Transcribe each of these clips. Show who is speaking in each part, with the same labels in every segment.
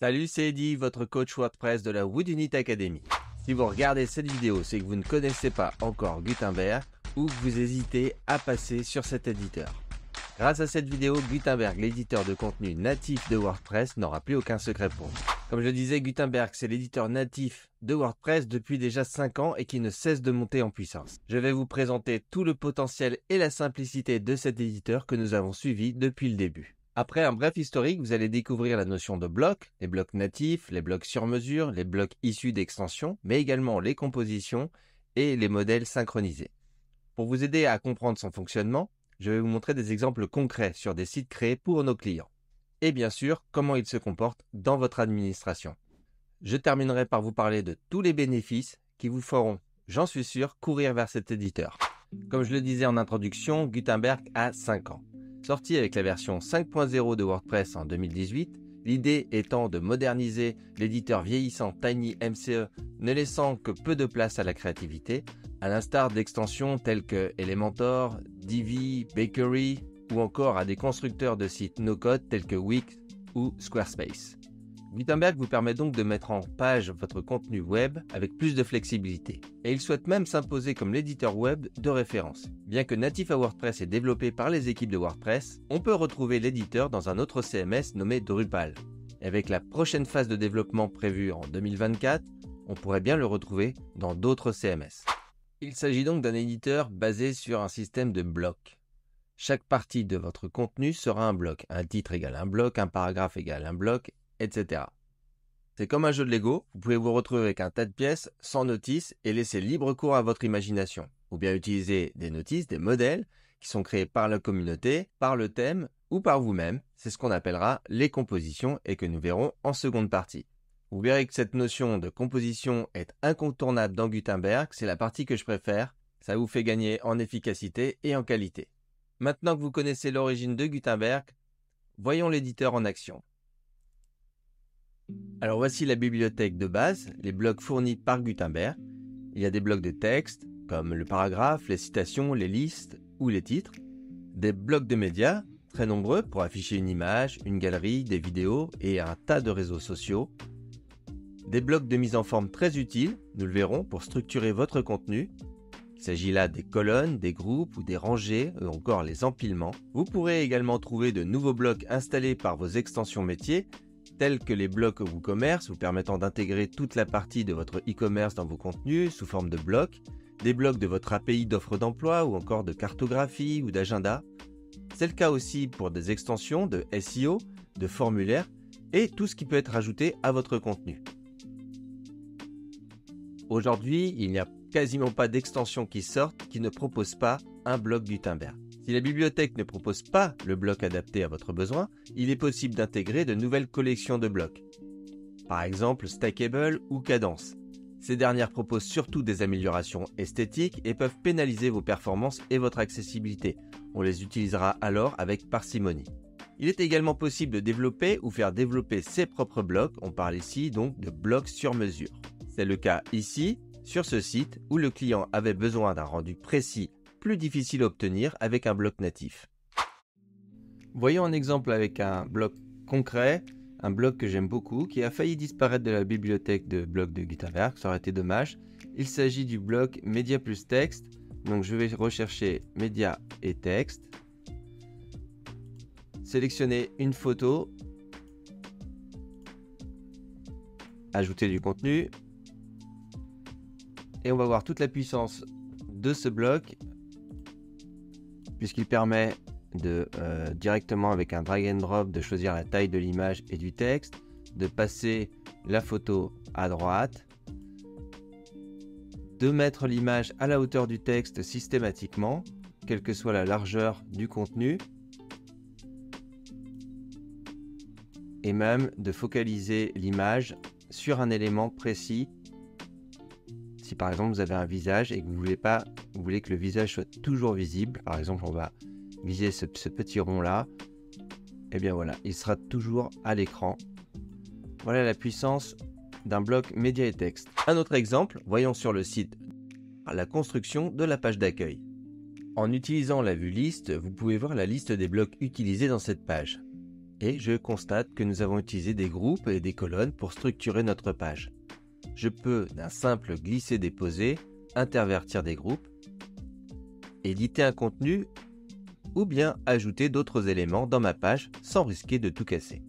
Speaker 1: Salut, c'est Eddy, votre coach WordPress de la Woodunit Academy. Si vous regardez cette vidéo, c'est que vous ne connaissez pas encore Gutenberg ou que vous hésitez à passer sur cet éditeur. Grâce à cette vidéo, Gutenberg, l'éditeur de contenu natif de WordPress, n'aura plus aucun secret pour vous. Comme je le disais, Gutenberg, c'est l'éditeur natif de WordPress depuis déjà 5 ans et qui ne cesse de monter en puissance. Je vais vous présenter tout le potentiel et la simplicité de cet éditeur que nous avons suivi depuis le début. Après un bref historique, vous allez découvrir la notion de blocs, les blocs natifs, les blocs sur mesure, les blocs issus d'extensions, mais également les compositions et les modèles synchronisés. Pour vous aider à comprendre son fonctionnement, je vais vous montrer des exemples concrets sur des sites créés pour nos clients. Et bien sûr, comment ils se comportent dans votre administration. Je terminerai par vous parler de tous les bénéfices qui vous feront, j'en suis sûr, courir vers cet éditeur. Comme je le disais en introduction, Gutenberg a 5 ans. Sorti avec la version 5.0 de WordPress en 2018, l'idée étant de moderniser l'éditeur vieillissant TinyMCE, ne laissant que peu de place à la créativité, à l'instar d'extensions telles que Elementor, Divi, Bakery ou encore à des constructeurs de sites no-code tels que Wix ou Squarespace. Gutenberg vous permet donc de mettre en page votre contenu web avec plus de flexibilité. Et il souhaite même s'imposer comme l'éditeur web de référence. Bien que natif à WordPress et développé par les équipes de WordPress, on peut retrouver l'éditeur dans un autre CMS nommé Drupal. Et avec la prochaine phase de développement prévue en 2024, on pourrait bien le retrouver dans d'autres CMS. Il s'agit donc d'un éditeur basé sur un système de blocs. Chaque partie de votre contenu sera un bloc. Un titre égale un bloc, un paragraphe égale un bloc, etc. C'est comme un jeu de Lego, vous pouvez vous retrouver avec un tas de pièces sans notice et laisser libre cours à votre imagination. Ou bien utiliser des notices, des modèles qui sont créés par la communauté, par le thème ou par vous-même. C'est ce qu'on appellera les compositions et que nous verrons en seconde partie. Vous verrez que cette notion de composition est incontournable dans Gutenberg, c'est la partie que je préfère. Ça vous fait gagner en efficacité et en qualité. Maintenant que vous connaissez l'origine de Gutenberg, voyons l'éditeur en action. Alors voici la bibliothèque de base, les blocs fournis par Gutenberg. Il y a des blocs de texte, comme le paragraphe, les citations, les listes ou les titres. Des blocs de médias, très nombreux pour afficher une image, une galerie, des vidéos et un tas de réseaux sociaux. Des blocs de mise en forme très utiles, nous le verrons, pour structurer votre contenu. Il s'agit là des colonnes, des groupes ou des rangées ou encore les empilements. Vous pourrez également trouver de nouveaux blocs installés par vos extensions métiers, tels que les blocs WooCommerce vous permettant d'intégrer toute la partie de votre e-commerce dans vos contenus sous forme de blocs, des blocs de votre API d'offres d'emploi ou encore de cartographie ou d'agenda. C'est le cas aussi pour des extensions de SEO, de formulaires et tout ce qui peut être ajouté à votre contenu. Aujourd'hui, il n'y a quasiment pas d'extensions qui sortent qui ne proposent pas un bloc Gutenberg. Si la bibliothèque ne propose pas le bloc adapté à votre besoin, il est possible d'intégrer de nouvelles collections de blocs. Par exemple Stackable ou Cadence. Ces dernières proposent surtout des améliorations esthétiques et peuvent pénaliser vos performances et votre accessibilité. On les utilisera alors avec parcimonie. Il est également possible de développer ou faire développer ses propres blocs. On parle ici donc de blocs sur mesure. C'est le cas ici, sur ce site, où le client avait besoin d'un rendu précis plus difficile à obtenir avec un bloc natif. Voyons un exemple avec un bloc concret, un bloc que j'aime beaucoup, qui a failli disparaître de la bibliothèque de blocs de Gutenberg, ça aurait été dommage. Il s'agit du bloc média plus texte, donc je vais rechercher média et texte, sélectionner une photo, ajouter du contenu, et on va voir toute la puissance de ce bloc, puisqu'il permet de directement avec un drag and drop de choisir la taille de l'image et du texte, de passer la photo à droite, de mettre l'image à la hauteur du texte systématiquement, quelle que soit la largeur du contenu, et même de focaliser l'image sur un élément précis. Si par exemple vous avez un visage et que vous voulez que le visage soit toujours visible, par exemple on va viser ce petit rond là, et bien voilà, il sera toujours à l'écran. Voilà la puissance d'un bloc média et texte. Un autre exemple, voyons sur le site la construction de la page d'accueil. En utilisant la vue liste, vous pouvez voir la liste des blocs utilisés dans cette page. Et je constate que nous avons utilisé des groupes et des colonnes pour structurer notre page. Je peux d'un simple glisser-déposer, intervertir des groupes, éditer un contenu ou bien ajouter d'autres éléments dans ma page sans risquer de tout casser.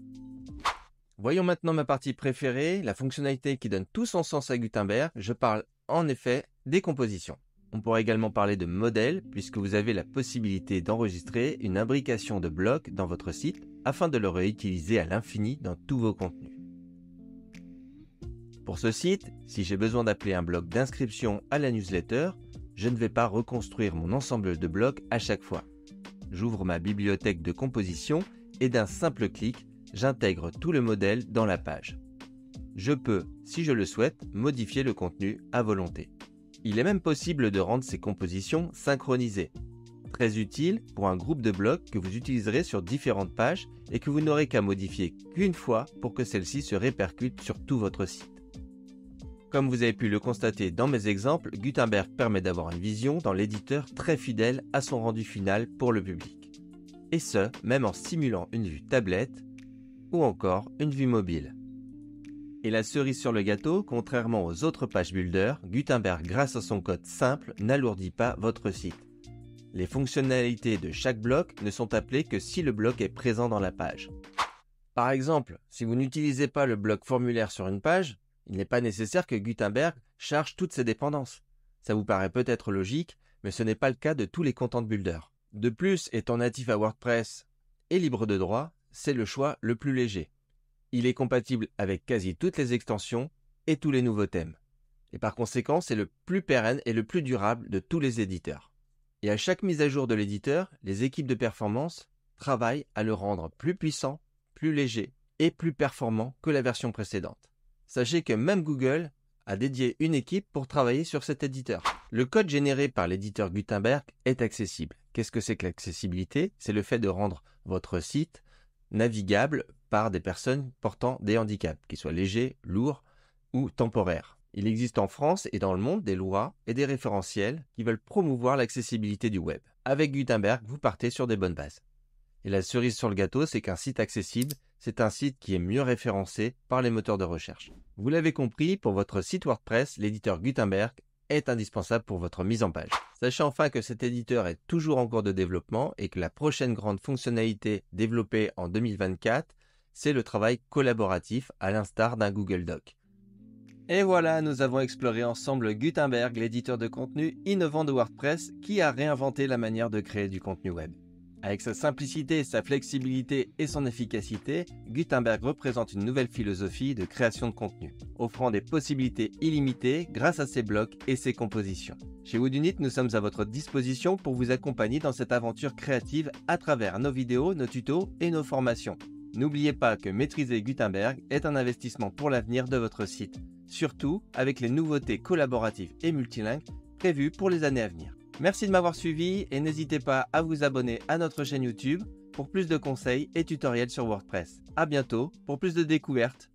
Speaker 1: Voyons maintenant ma partie préférée, la fonctionnalité qui donne tout son sens à Gutenberg. Je parle en effet des compositions. On pourrait également parler de modèles puisque vous avez la possibilité d'enregistrer une imbrication de blocs dans votre site afin de le réutiliser à l'infini dans tous vos contenus. Pour ce site, si j'ai besoin d'appeler un bloc d'inscription à la newsletter, je ne vais pas reconstruire mon ensemble de blocs à chaque fois. J'ouvre ma bibliothèque de composition et d'un simple clic, j'intègre tout le modèle dans la page. Je peux, si je le souhaite, modifier le contenu à volonté. Il est même possible de rendre ces compositions synchronisées. Très utile pour un groupe de blocs que vous utiliserez sur différentes pages et que vous n'aurez qu'à modifier qu'une fois pour que celle-ci se répercute sur tout votre site. Comme vous avez pu le constater dans mes exemples, Gutenberg permet d'avoir une vision dans l'éditeur très fidèle à son rendu final pour le public. Et ce, même en simulant une vue tablette ou encore une vue mobile. Et la cerise sur le gâteau, contrairement aux autres page builders, Gutenberg, grâce à son code simple, n'alourdit pas votre site. Les fonctionnalités de chaque bloc ne sont appelées que si le bloc est présent dans la page. Par exemple, si vous n'utilisez pas le bloc formulaire sur une page, il n'est pas nécessaire que Gutenberg charge toutes ses dépendances. Ça vous paraît peut-être logique, mais ce n'est pas le cas de tous les content builders. De plus, étant natif à WordPress et libre de droit, c'est le choix le plus léger. Il est compatible avec quasi toutes les extensions et tous les nouveaux thèmes. Et par conséquent, c'est le plus pérenne et le plus durable de tous les éditeurs. Et à chaque mise à jour de l'éditeur, les équipes de performance travaillent à le rendre plus puissant, plus léger et plus performant que la version précédente. Sachez que même Google a dédié une équipe pour travailler sur cet éditeur. Le code généré par l'éditeur Gutenberg est accessible. Qu'est-ce que c'est que l'accessibilité? C'est le fait de rendre votre site navigable par des personnes portant des handicaps, qu'ils soient légers, lourds ou temporaires. Il existe en France et dans le monde des lois et des référentiels qui veulent promouvoir l'accessibilité du web. Avec Gutenberg, vous partez sur des bonnes bases. Et la cerise sur le gâteau, c'est qu'un site accessible, c'est un site qui est mieux référencé par les moteurs de recherche. Vous l'avez compris, pour votre site WordPress, l'éditeur Gutenberg est indispensable pour votre mise en page. Sachez enfin que cet éditeur est toujours en cours de développement et que la prochaine grande fonctionnalité développée en 2024, c'est le travail collaboratif à l'instar d'un Google Doc. Et voilà, nous avons exploré ensemble Gutenberg, l'éditeur de contenu innovant de WordPress qui a réinventé la manière de créer du contenu web. Avec sa simplicité, sa flexibilité et son efficacité, Gutenberg représente une nouvelle philosophie de création de contenu, offrant des possibilités illimitées grâce à ses blocs et ses compositions. Chez Woodunit, nous sommes à votre disposition pour vous accompagner dans cette aventure créative à travers nos vidéos, nos tutos et nos formations. N'oubliez pas que maîtriser Gutenberg est un investissement pour l'avenir de votre site, surtout avec les nouveautés collaboratives et multilingues prévues pour les années à venir. Merci de m'avoir suivi et n'hésitez pas à vous abonner à notre chaîne YouTube pour plus de conseils et tutoriels sur WordPress. À bientôt pour plus de découvertes